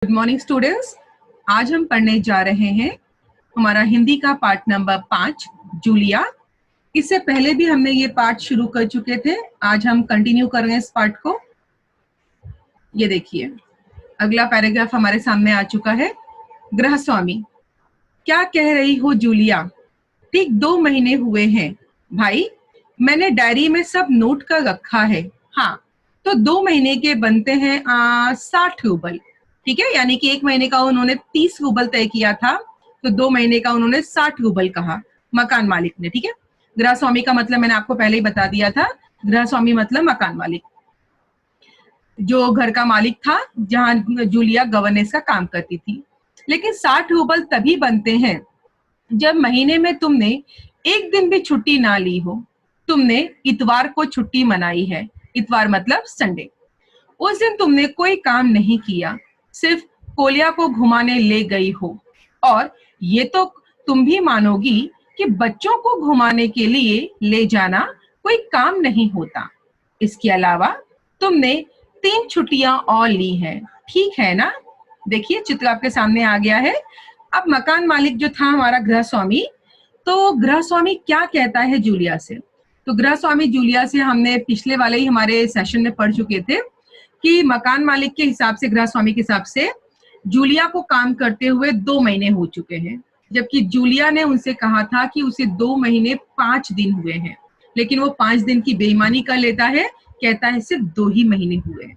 Good morning students. आज हम पढ़ने जा रहे हैं हमारा हिंदी का पार्ट नंबर 5 जूलिया। इससे पहले भी हमने ये पार्ट शुरू कर चुके थे। आज हम कंटिन्यू कर रहे हैं इस पार्ट को। ये देखिए, अगला पैराग्राफ हमारे सामने आ चुका है। गृहस्वामी, क्या कह रही हो जूलिया? ठीक 2 महीने हुए हैं भाई, मैंने डायरी में सब नोट कर रखा है। हाँ, तो 2 महीने के बनते हैं 60 रूबल। ठीक है, यानी कि 1 महीने का उन्होंने 30 रूबल तय किया था, तो 2 महीने का उन्होंने 60 रूबल कहा मकान मालिक ने। ठीक है, गृहस्वामी का मतलब मैंने आपको पहले ही बता दिया था। गृहस्वामी मतलब मकान मालिक, जो घर का मालिक था जहां जूलिया गवर्नेंस का काम करती थी। लेकिन 60 रूबल तभी बनते हैं जब महीने में तुमने एक दिन भी छुट्टी ना ली हो। तुमने इतवार को छुट्टी मनाई है, इतवार मतलब संडे। उस दिन तुमने कोई काम नहीं किया, सिर्फ कोलिया को घुमाने ले गई हो। और ये तो तुम भी मानोगी कि बच्चों को घुमाने के लिए ले जाना कोई काम नहीं होता। इसके अलावा तुमने 3 छुट्टियां और ली हैं, ठीक है ना? देखिए, चित्र आपके सामने आ गया है। अब मकान मालिक जो था हमारा गृहस्वामी, तो गृहस्वामी क्या कहता है जूलिया से? तो गृहस्वामी जूलिया से हमने पिछले वाले ही हमारे सेशन में पढ़ चुके थे कि मकान मालिक के हिसाब से, गृहस्वामी के हिसाब से जूलिया को काम करते हुए 2 महीने हो चुके हैं, जबकि जूलिया ने उनसे कहा था कि उसे 2 महीने 5 दिन हुए हैं। लेकिन वो 5 दिन की बेईमानी कर लेता है, कहता है सिर्फ 2 ही महीने हुए हैं।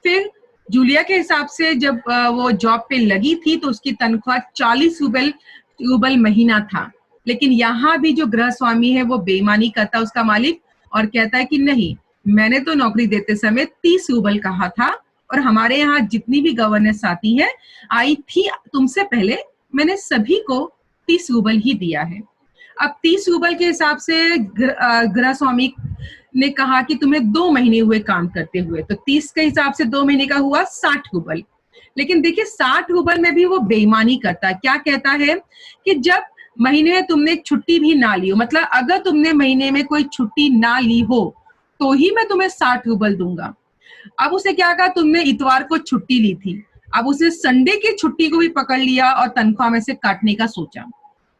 फिर जूलिया के हिसाब से जब वो जॉब पे लगी थी तो उसकी तनख्वाह 40 रूबल महीना था। लेकिन यहाँ भी जो गृहस्वामी है वो बेईमानी करता है, उसका मालिक, और कहता है कि नहीं, मैंने तो नौकरी देते समय 30 रूबल कहा था, और हमारे यहाँ जितनी भी गवर्नेंस आती है आई थी तुमसे पहले, मैंने सभी को 30 रूबल ही दिया है। अब 30 रूबल के हिसाब से गृहस्वामी ने कहा कि तुम्हें 2 महीने हुए काम करते हुए, तो 30 के हिसाब से 2 महीने का हुआ 60 रूबल। लेकिन देखिए, 60 रूबल में भी वो बेईमानी करता है। क्या कहता है कि जब महीने में तुमने छुट्टी भी ना ली हो, मतलब अगर तुमने महीने में कोई छुट्टी ना ली हो तो ही मैं तुम्हें 60 रूबल दूंगा। अब उसे क्या कहा, तुमने इतवार को छुट्टी ली थी, अब उसे संडे की छुट्टी को भी पकड़ लिया और तनख्वाह में से काटने का सोचा।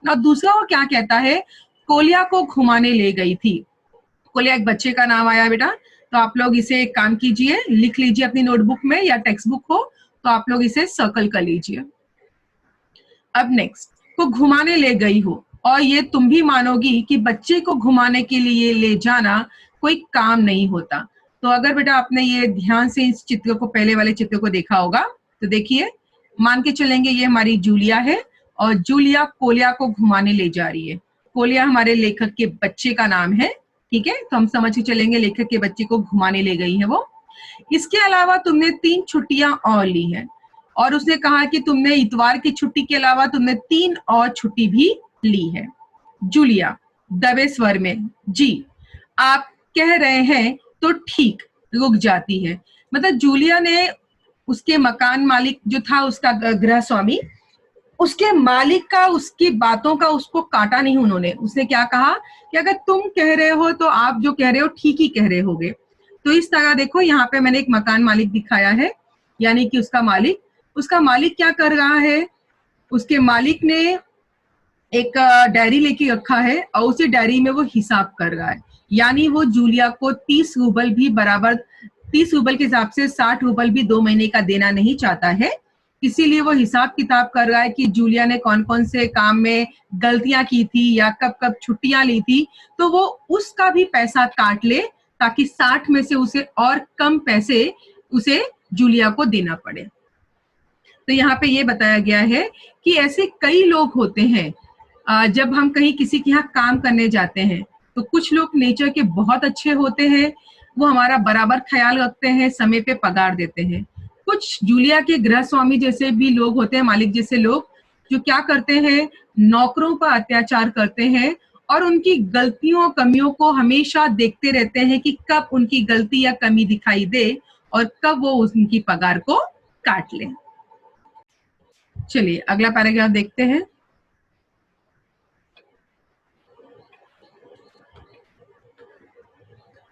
और दूसरा वो क्या कहता है, कोलिया को घुमाने ले गई थी। कोलिया एक बच्चे का नाम आया बेटा, तो आप लोग इसे एक काम कीजिए, लिख लीजिए अपनी नोटबुक में, या टेक्स्ट बुक हो तो आप लोग इसे सर्कल कर लीजिए। अब नेक्स्ट, को घुमाने ले गई हो, और ये तुम भी मानोगी कि बच्चे को घुमाने के लिए ले जाना कोई काम नहीं होता। तो अगर बेटा आपने ये ध्यान से इस चित्र को, पहले वाले चित्र को देखा होगा, तो देखिए, मान के चलेंगे ये हमारी जूलिया है, और जूलिया कोलिया को घुमाने ले जा रही है। कोलिया हमारे लेखक के बच्चे का नाम है। ठीक है, तो हम समझ के चलेंगे लेखक के बच्चे को घुमाने ले गई है वो। इसके अलावा तुमने 3 छुट्टियां और ली हैं, और उसने कहा कि तुमने इतवार की छुट्टी के अलावा तुमने 3 और छुट्टी भी ली है। जूलिया दबे स्वर में, जी आप कह रहे हैं तो ठीक, रुक जाती है। मतलब जूलिया ने उसके मकान मालिक जो था, उसका गृहस्वामी, उसके मालिक का, उसकी बातों का उसको काटा नहीं उन्होंने। उसने क्या कहा कि अगर तुम कह रहे हो तो आप जो कह रहे हो ठीक ही कह रहे होगे। तो इस तरह देखो, यहाँ पे मैंने एक मकान मालिक दिखाया है, यानी कि उसका मालिक क्या कर रहा है, उसके मालिक ने एक डायरी लेके रखा है, और उसी डायरी में वो हिसाब कर रहा है। यानी वो जूलिया को 30 रूबल भी बराबर, 30 रूबल के हिसाब से 60 रूबल भी 2 महीने का देना नहीं चाहता है। इसीलिए वो हिसाब किताब कर रहा है कि जूलिया ने कौन कौन से काम में गलतियां की थी, या कब कब छुट्टियां ली थी, तो वो उसका भी पैसा काट ले, ताकि 60 में से उसे और कम पैसे उसे जूलिया को देना पड़े। तो यहाँ पे ये बताया गया है कि ऐसे कई लोग होते हैं, जब हम कहीं किसी के यहाँ काम करने जाते हैं, तो कुछ लोग नेचर के बहुत अच्छे होते हैं, वो हमारा बराबर ख्याल रखते हैं, समय पे पगार देते हैं। कुछ जूलिया के गृहस्वामी जैसे भी लोग होते हैं, मालिक जैसे लोग, जो क्या करते हैं, नौकरों पर अत्याचार करते हैं, और उनकी गलतियों कमियों को हमेशा देखते रहते हैं कि कब उनकी गलती या कमी दिखाई दे और कब वो उनकी पगार को काट ले। चलिए अगला पैराग्राफ देखते हैं।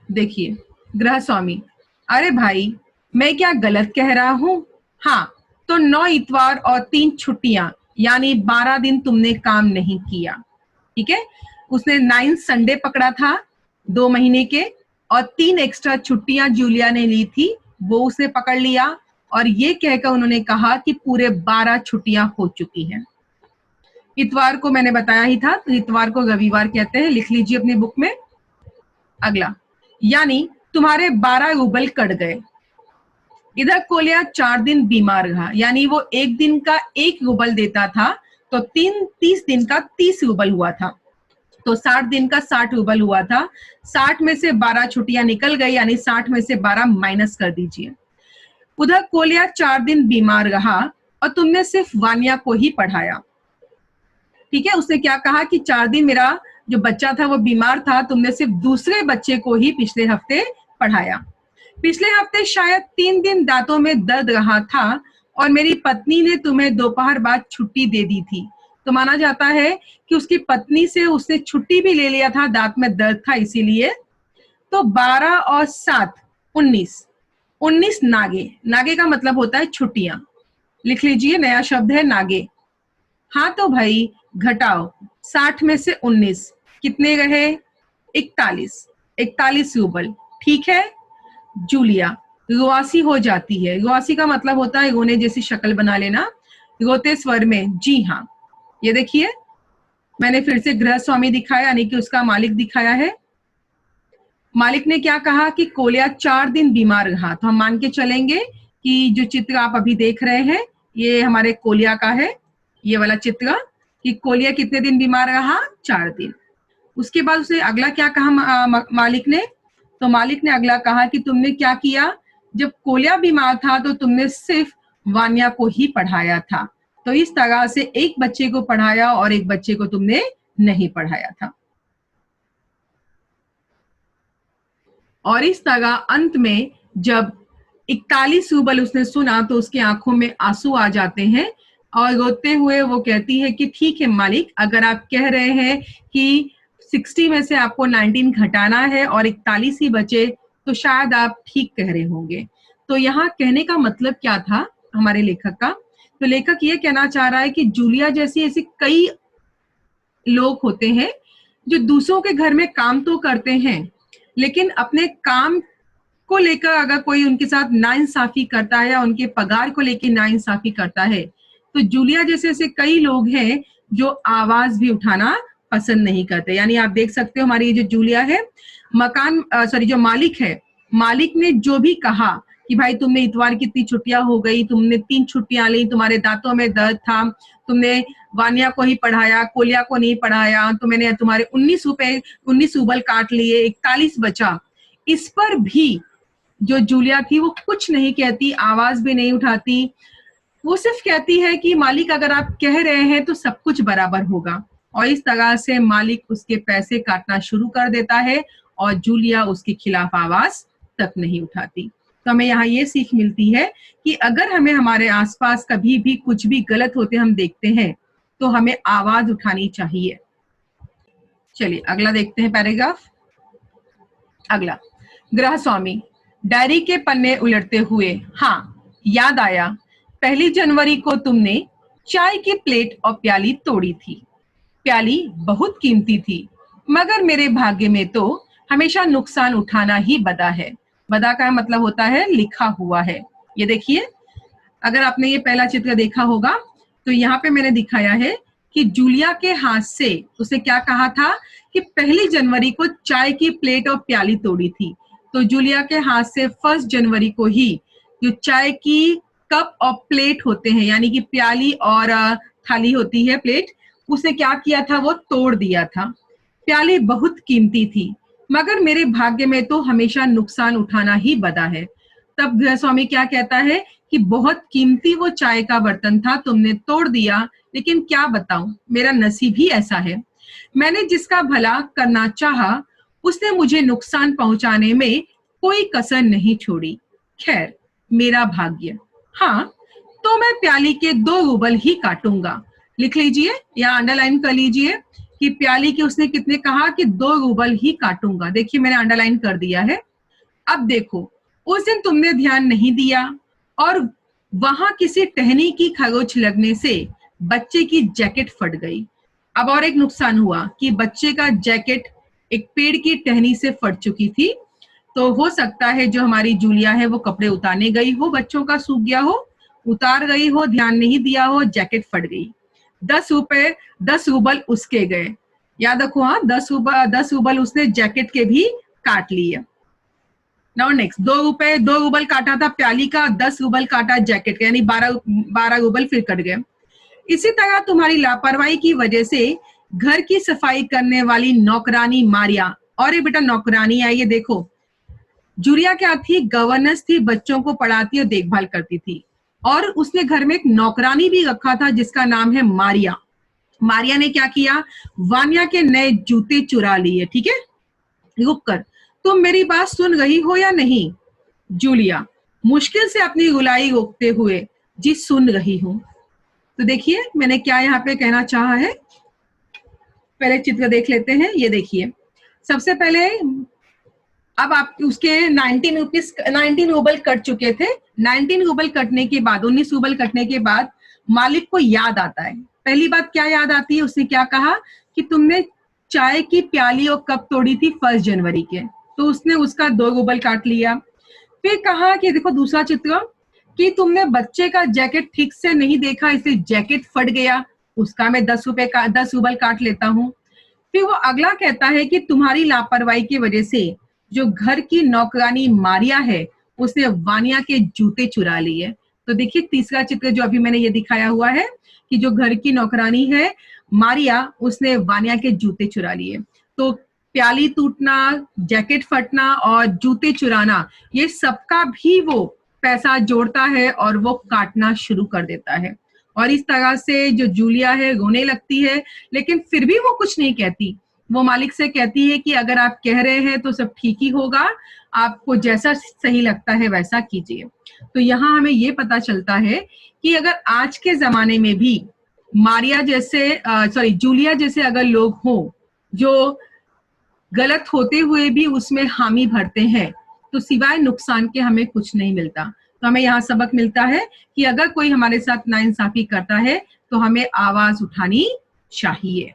देखिए, गृहस्वामी, अरे भाई, मैं क्या गलत कह रहा हूँ? हाँ, तो 9 इतवार और 3 छुट्टियां, यानी 12 दिन तुमने काम नहीं किया। ठीक है, उसने 9 संडे पकड़ा था 2 महीने के, और 3 एक्स्ट्रा छुट्टियां जूलिया ने ली थी, वो उसने पकड़ लिया, और ये कहकर उन्होंने कहा कि पूरे 12 छुट्टियां हो चुकी हैं। इतवार को मैंने बताया ही था, तो इतवार को रविवार कहते हैं, लिख लीजिए अपनी बुक में। अगला, यानी तुम्हारे 12 रूबल कट गए। इधर कोलिया 4 दिन बीमार रहा, यानी वो एक दिन का 1 रूबल देता था, तो 30 दिन का 30 रूबल हुआ था, तो 60 दिन का 60 रूबल हुआ था। 60 में से 12 छुट्टियां निकल गई, यानी 60 में से 12 माइनस कर दीजिए। उधर कोलिया 4 दिन बीमार रहा और तुमने सिर्फ वानिया को ही पढ़ाया। ठीक है, उसने क्या कहा कि 4 दिन मेरा जो बच्चा था वो बीमार था, तुमने सिर्फ दूसरे बच्चे को ही पिछले हफ्ते पढ़ाया। पिछले हफ्ते शायद 3 दिन दांतों में दर्द रहा था और मेरी पत्नी ने तुम्हें दोपहर बाद छुट्टी दे दी थी। तो माना जाता है कि उसकी पत्नी से उसने छुट्टी भी ले लिया था, दांत में दर्द था इसीलिए। तो 12 और 7 19 नागे, नागे का मतलब होता है छुट्टियां। लिख लीजिए, नया शब्द है नागे। हाँ तो भाई घटाओ, 60 में से 19 कितने रहे? 41 रूबल। ठीक है, जूलिया रुआसी हो जाती है। रुआसी का मतलब होता है रोने जैसी शक्ल बना लेना, रोते स्वर में। जी हाँ, ये देखिए मैंने फिर से गृह स्वामी दिखाया, यानी कि उसका मालिक दिखाया है। मालिक ने क्या कहा कि कोलिया 4 दिन बीमार रहा, तो हम मान के चलेंगे कि जो चित्र आप अभी देख रहे हैं ये हमारे कोलिया का है, ये वाला चित्र, कि कोलिया कितने दिन बीमार रहा? 4 दिन। उसके बाद उसे अगला क्या कहा मालिक ने? तो मालिक ने अगला कहा कि तुमने क्या किया, जब कोलिया बीमार था तो तुमने सिर्फ वानिया को ही पढ़ाया था। तो इस तरह से एक बच्चे को पढ़ाया और एक बच्चे को तुमने नहीं पढ़ाया था। और इस तरह अंत में जब 41 रूबल उसने सुना तो उसकी आंखों में आंसू आ जाते हैं और रोते हुए वो कहती है कि ठीक है मालिक, अगर आप कह रहे हैं कि 60 में से आपको 19 घटाना है और 41 ही बचे, तो शायद आप ठीक कह रहे होंगे। तो यहाँ कहने का मतलब क्या था हमारे लेखक का? तो लेखक ये कहना चाह रहा है कि जूलिया जैसी ऐसी कई लोग होते हैं जो दूसरों के घर में काम तो करते हैं, लेकिन अपने काम को लेकर अगर कोई उनके साथ नाइंसाफी करता है या उनके पगार को लेकर नाइंसाफी करता है, तो जूलिया जैसे ऐसे कई लोग हैं जो आवाज भी उठाना पसंद नहीं करते। यानी आप देख सकते हो हमारी ये जो जूलिया है, जो मालिक है, मालिक ने जो भी कहा कि भाई तुमने इतवार की इतनी छुट्टियां हो गई, तुमने 3 छुट्टियां ली, तुम्हारे दांतों में दर्द था, तुमने वानिया को ही पढ़ाया, कोलिया को नहीं पढ़ाया, तो मैंने तुम्हारे 19 रूबल काट लिए, 41 बचा। इस पर भी जो जूलिया थी वो कुछ नहीं कहती, आवाज भी नहीं उठाती। वो सिर्फ कहती है कि मालिक अगर आप कह रहे हैं तो सब कुछ बराबर होगा। और इस तरह से मालिक उसके पैसे काटना शुरू कर देता है और जूलिया उसके खिलाफ आवाज तक नहीं उठाती। तो हमें यहाँ ये सीख मिलती है कि अगर हमें हमारे आसपास कभी भी कुछ भी गलत होते हम देखते हैं तो हमें आवाज उठानी चाहिए। चलिए अगला देखते हैं पैराग्राफ। अगला, गृह स्वामी डायरी के पन्ने उलटते हुए, हाँ याद आया, 1 जनवरी को तुमने चाय की प्लेट और प्याली तोड़ी थी। प्याली बहुत कीमती थी, मगर मेरे भाग्य में तो हमेशा नुकसान उठाना ही बदा है। बदा का मतलब होता है लिखा हुआ है। ये देखिए, अगर आपने ये पहला चित्र देखा होगा तो यहाँ पे मैंने दिखाया है कि जूलिया के हाथ से उसे क्या कहा था कि 1 जनवरी को चाय की प्लेट और प्याली तोड़ी थी। तो जूलिया के हाथ से 1 जनवरी को ही जो चाय की कप और प्लेट होते हैं, यानी कि प्याली और थाली होती है, प्लेट, उसने क्या किया था, वो तोड़ दिया था। प्याली बहुत कीमती थी, मगर मेरे भाग्य में तो हमेशा नुकसान उठाना ही बदा है। तब गृह स्वामी क्या कहता है कि बहुत कीमती वो चाय का बर्तन था, तुमने तोड़ दिया, लेकिन क्या बताऊं, मेरा नसीब ही ऐसा है। मैंने जिसका भला करना चाहा उसने मुझे नुकसान पहुंचाने में कोई कसर नहीं छोड़ी। खैर, मेरा भाग्य। हाँ, तो मैं प्याली के 2 रूबल ही काटूंगा। लिख लीजिए या अंडरलाइन कर लीजिए कि प्याली के उसने कितने कहा कि 2 रूबल ही काटूंगा। देखिए मैंने अंडरलाइन कर दिया है। अब देखो, उस दिन तुमने ध्यान नहीं दिया और वहां किसी टहनी की खरोच लगने से बच्चे की जैकेट फट गई। अब और एक नुकसान हुआ कि बच्चे का जैकेट एक पेड़ की टहनी से फट चुकी थी। तो हो सकता है जो हमारी जूलिया है वो कपड़े उतारने गई हो, बच्चों का सूख गया हो, उतार गई हो, ध्यान नहीं दिया हो, जैकेट फट गई। 10 रुपए 10 रूबल उसके गए। याद रखो, हाँ, 10 रूबल उसने जैकेट के भी काट लिए। नाउ नेक्स्ट, 2 रूबल काटा था प्याली का, 10 रूबल काटा जैकेट का, यानी 12 रूबल फिर कट गए। इसी तरह तुम्हारी लापरवाही की वजह से घर की सफाई करने वाली नौकरानी मारिया, और ये बेटा नौकरानी आई, ये देखो, जूलिया क्या थी, गवर्नेंस थी, बच्चों को पढ़ाती और देखभाल करती थी, और उसने घर में एक नौकरानी भी रखा था जिसका नाम है मारिया। मारिया ने क्या किया, वानिया के नए जूते चुरा लिए। ठीक है, रुक कर, तुम मेरी बात सुन रही हो या नहीं? जूलिया मुश्किल से अपनी रुलाई रोकते हुए, जी सुन रही हूं। तो देखिए मैंने क्या यहाँ पे कहना चाहा है, पहले चित्र देख लेते हैं। ये देखिए, सबसे पहले अब आप उसके 19 रूबल कट चुके थे। 19 रूबल कटने के बाद, 19 रूबल कटने के बाद मालिक को याद आता है। पहली बात क्या याद आती है, उसने क्या कहा कि तुमने चाय की प्याली और कप तोड़ी थी 1 जनवरी के, तो उसने उसका 2 रूबल काट लिया। फिर कहा कि देखो दूसरा चित्र, कि तुमने बच्चे का जैकेट ठीक से नहीं देखा इसलिए जैकेट फट गया, उसका मैं 10 रूबल काट लेता हूँ। फिर वो अगला कहता है कि तुम्हारी लापरवाही की वजह से जो घर की नौकरानी मारिया है उसने वानिया के जूते चुरा लिए। तो देखिए तीसरा चित्र जो अभी मैंने ये दिखाया हुआ है कि जो घर की नौकरानी है मारिया, उसने वानिया के जूते चुरा लिए। तो प्याली टूटना, जैकेट फटना और जूते चुराना, ये सबका भी वो पैसा जोड़ता है और वो काटना शुरू कर देता है। और इस तरह से जो जूलिया है रोने लगती है, लेकिन फिर भी वो कुछ नहीं कहती। वो मालिक से कहती है कि अगर आप कह रहे हैं तो सब ठीक ही होगा, आपको जैसा सही लगता है वैसा कीजिए। तो यहाँ हमें ये पता चलता है कि अगर आज के जमाने में भी मारिया जैसे जूलिया जैसे अगर लोग हों जो गलत होते हुए भी उसमें हामी भरते हैं, तो सिवाय नुकसान के हमें कुछ नहीं मिलता। तो हमें यहाँ सबक मिलता है कि अगर कोई हमारे साथ नाइंसाफी करता है तो हमें आवाज उठानी चाहिए।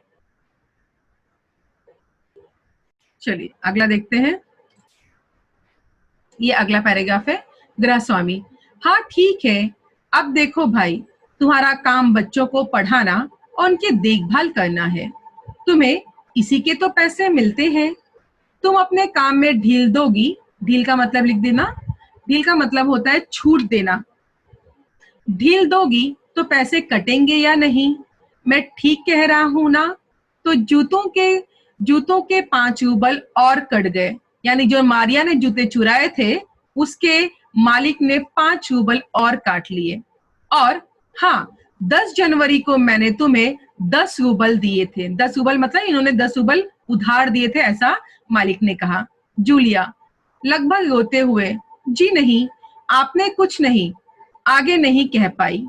चलिए अगला देखते हैं। ये अगला पैराग्राफ है, गृहस्वामी, हाँ ठीक है, अब देखो भाई, तुम्हारा काम बच्चों को पढ़ाना और उनकी देखभाल करना है, तुम्हें इसी के तो पैसे मिलते हैं। तुम अपने काम में ढील दोगी, ढील का मतलब लिख देना, ढील का मतलब होता है छूट देना। ढील दोगी तो पैसे कटेंगे या नहीं? मैं ठीक कह रहा हूं ना? तो जूतों के 5 रूबल और कट गए, यानी जो मारिया ने जूते चुराए थे उसके मालिक ने 5 रूबल और काट लिए। और हाँ, 10 जनवरी को मैंने तुम्हें 10 रूबल दिए थे। 10 रूबल मतलब इन्होंने 10 रूबल उधार दिए थे, ऐसा मालिक ने कहा। जूलिया लगभग रोते हुए, जी नहीं, आपने कुछ नहीं, आगे नहीं कह पाई।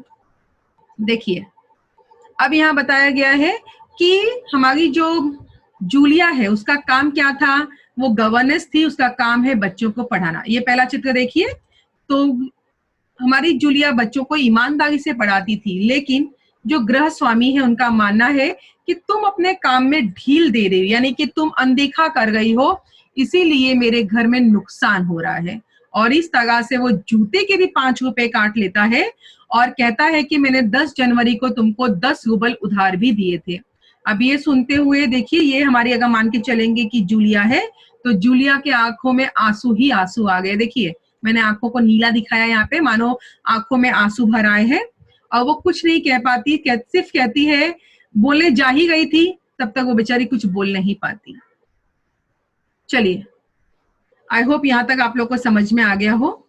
देखिए अब यहाँ बताया गया है कि हमारी जो जूलिया है उसका काम क्या था, वो गवर्नेंस थी, उसका काम है बच्चों को पढ़ाना। ये पहला चित्र देखिए, तो हमारी जूलिया बच्चों को ईमानदारी से पढ़ाती थी, लेकिन जो गृह स्वामी है उनका मानना है कि तुम अपने काम में ढील दे रही हो, यानी कि तुम अनदेखा कर गई हो, इसीलिए मेरे घर में नुकसान हो रहा है। और इस तरह से वो जूते के भी 5 रुपए काट लेता है और कहता है कि मैंने 10 जनवरी को तुमको 10 रूबल उधार भी दिए थे। अब ये सुनते हुए देखिए, ये हमारी अगर मान के चलेंगे कि जूलिया है, तो जूलिया के आंखों में आंसू ही आंसू आ गए। देखिए मैंने आंखों को नीला दिखाया यहाँ पे, मानो आंखों में आंसू भर आए हैं, और वो कुछ नहीं कह पाती, सिर्फ कहती है, बोले जा ही गई थी, तब तक वो बेचारी कुछ बोल नहीं पाती। चलिए, आई होप यहाँ तक आप लोग को समझ में आ गया हो।